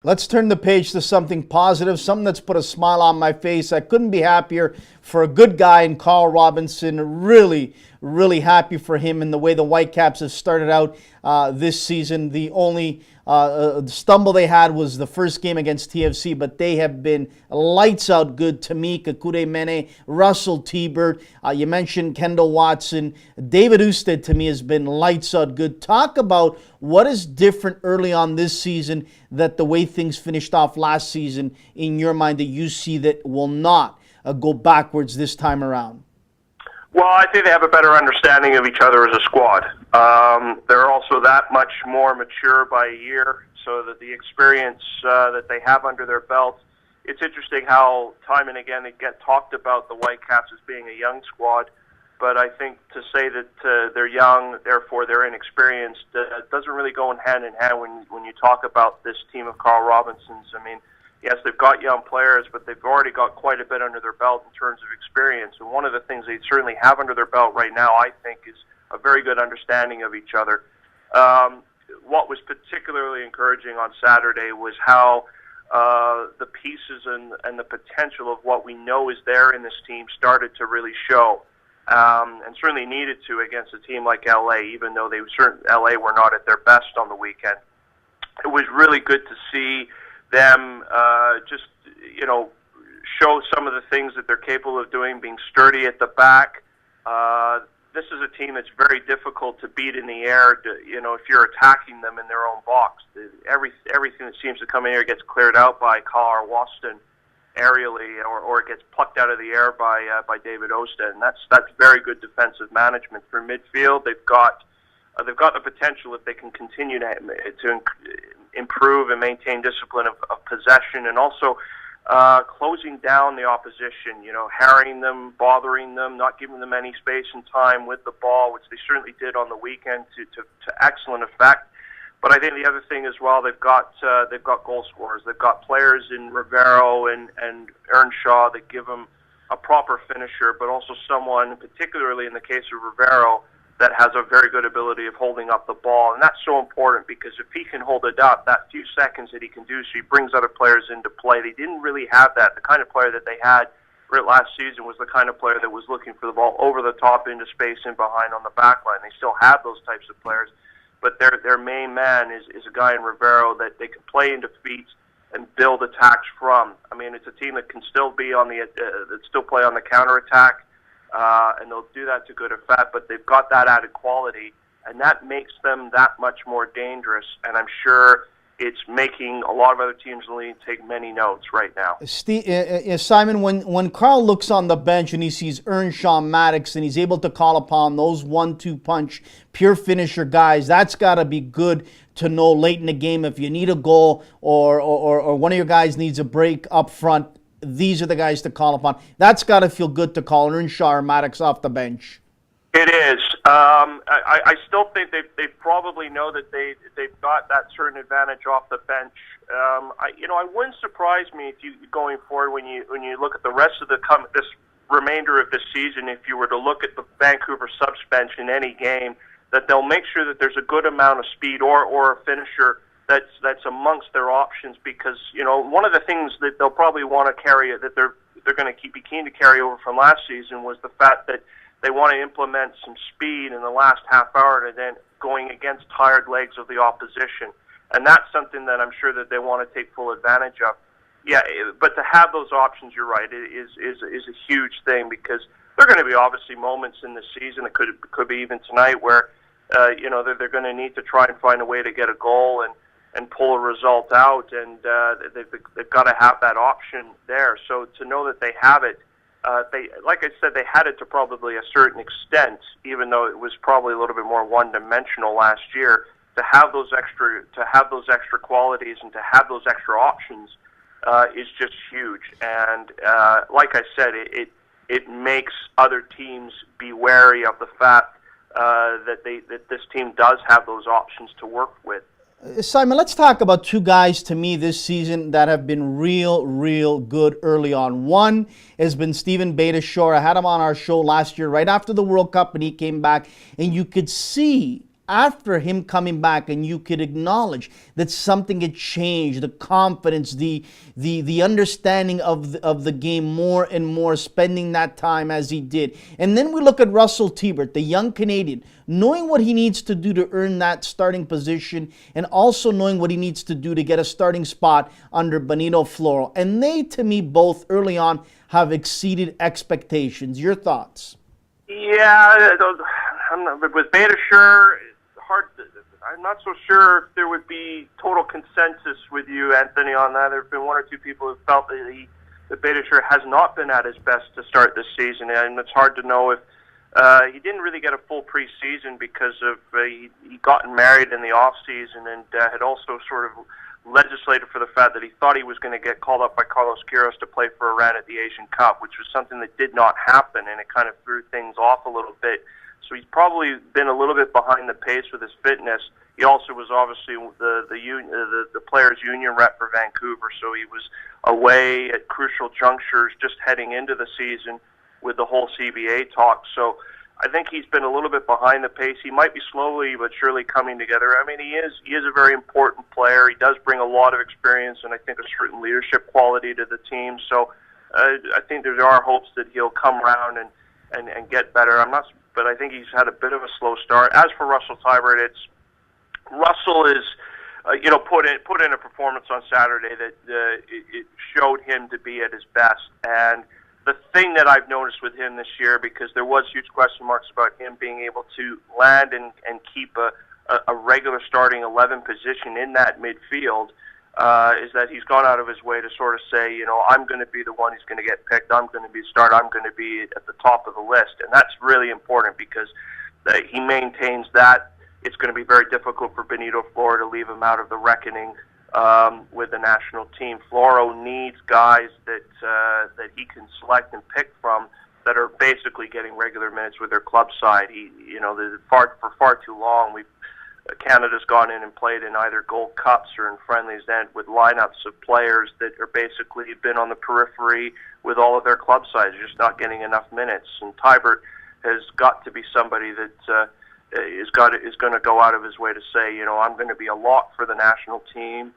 Let's turn the page to something positive, something that's put a smile on my face. I couldn't be happier for a good guy in Carl Robinson. Really happy for him and the way the Whitecaps have started out this season. The only stumble they had was the first game against TFC, but they have been lights out good. Tamika, Kuremene, Russell T-Bird. You mentioned Kendall Watson. David Ousted, to me, has been lights out good. Talk about what is different early on this season that the way things finished off last season in your mind that you see that will not go backwards this time around. Well, I think they have a better understanding of each other as a squad. They're also that much more mature by a year, so that the experience that they have under their belt. It's interesting how time and again they get talked about the Whitecaps as being a young squad, but I think to say that they're young, therefore they're inexperienced, doesn't really go in hand when you talk about this team of Carl Robinson's. I mean, yes, they've got young players, but they've already got quite a bit under their belt in terms of experience. And one of the things they certainly have under their belt right now, I think, is a very good understanding of each other. What was particularly encouraging on Saturday was how the pieces and the potential of what we know is there in this team started to really show. And certainly needed to against a team like LA, even though LA were not at their best on the weekend. It was really good to see them just, show some of the things that they're capable of doing, being sturdy at the back. This is a team that's very difficult to beat in the air, if you're attacking them in their own box. Everything that seems to come in here gets cleared out by Carl Waston aerially, or it gets plucked out of the air by David Ousted, and that's very good defensive management. For midfield, they've got the potential, if they can continue to improve and maintain discipline of possession, and also closing down the opposition, harrying them, bothering them, not giving them any space and time with the ball, which they certainly did on the weekend to excellent effect. But I think the other thing as well, they've got goal scorers. They've got players in Rivero and Earnshaw that give them a proper finisher, but also someone, particularly in the case of Rivero, that has a very good ability of holding up the ball. And that's so important because if he can hold it up, that few seconds that he can do, so he brings other players into play. They didn't really have that. The kind of player that they had last season was the kind of player that was looking for the ball over the top into space and behind on the back line. They still have those types of players, but their main man is a guy in Rivero that they can play into feet and build attacks from. I mean, it's a team that can still be that still play on the counterattack, and they'll do that to good effect. But they've got that added quality, and that makes them that much more dangerous. And I'm sure it's making a lot of other teams in the league take many notes right now. Simon, when Carl looks on the bench and he sees Earnshaw, Maddox, and he's able to call upon those 1-2 punch, pure finisher guys, that's got to be good to know late in the game if you need a goal or one of your guys needs a break up front. These are the guys to call upon. That's got to feel good to call Earnshaw or Maddox off the bench. It is. I still think they probably know that they've got that certain advantage off the bench. I wouldn't surprise me if you going forward when you look at the rest of this remainder of the season. If you were to look at the Vancouver subs bench in any game, that they'll make sure that there's a good amount of speed or a finisher that's amongst their options, because one of the things that they'll probably want to carry, that they're going to be keen to carry over from last season, was the fact that they want to implement some speed in the last half hour and then going against tired legs of the opposition. And that's something that I'm sure that they want to take full advantage of. Yeah, but to have those options, you're right, is a huge thing, because there are going to be obviously moments in the season, it could be even tonight, where they're going to need to try and find a way to get a goal and pull a result out, and they've got to have that option there. So to know that they have it, like I said, they had it to probably a certain extent, even though it was probably a little bit more one-dimensional last year. To have those extra qualities and to have those extra options is just huge. And like I said, it makes other teams be wary of the fact that this team does have those options to work with. Simon, let's talk about two guys to me this season that have been real good early on. One has been Steven Beitashour. I had him on our show last year right after the World Cup, and he came back, and you could see after him coming back, and you could acknowledge that something had changed, the confidence, the understanding of the game more and more, spending that time as he did. And then we look at Russell Teibert, the young Canadian, knowing what he needs to do to earn that starting position, and also knowing what he needs to do to get a starting spot under Benito Floro. And they, to me, both early on have exceeded expectations. Your thoughts? Yeah, with Beitashour, I'm not so sure if there would be total consensus with you, Anthony, on that. There have been one or two people who felt that Beitashour has not been at his best to start this season, and it's hard to know if he didn't really get a full preseason because of he gotten married in the off season, and had also sort of legislated for the fact that he thought he was going to get called up by Carlos Queiroz to play for Iran at the Asian Cup, which was something that did not happen, and it kind of threw things off a little bit. So he's probably been a little bit behind the pace with his fitness. He also was obviously the players' union rep for Vancouver, so he was away at crucial junctures just heading into the season with the whole CBA talk. So I think he's been a little bit behind the pace. He might be slowly but surely coming together. I mean, he is a very important player. He does bring a lot of experience and I think a certain leadership quality to the team. So I think there are hopes that he'll come around and get better. But I think he's had a bit of a slow start. As for Russell Teibert, Russell is put in a performance on Saturday that it showed him to be at his best. And the thing that I've noticed with him this year, because there was huge question marks about him being able to land and keep a regular starting 11 position in that midfield, is that he's gone out of his way to sort of say, I'm going to be the one who's going to get picked. I'm going to be start. I'm going to be at the top of the list. And that's really important because he maintains that. It's going to be very difficult for Benito Floro to leave him out of the reckoning with the national team. Floro needs guys that he can select and pick from that are basically getting regular minutes with their club side. For far too long, Canada's gone in and played in either Gold Cups or in friendlies and with lineups of players that are basically been on the periphery with all of their club sides, just not getting enough minutes. And Teibert has got to be somebody that is going to go out of his way to say, I'm going to be a lock for the national team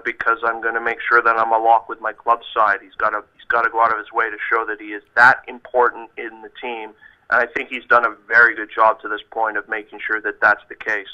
because I'm going to make sure that I'm a lock with my club side. He's got to go out of his way to show that he is that important in the team. And I think he's done a very good job to this point of making sure that that's the case.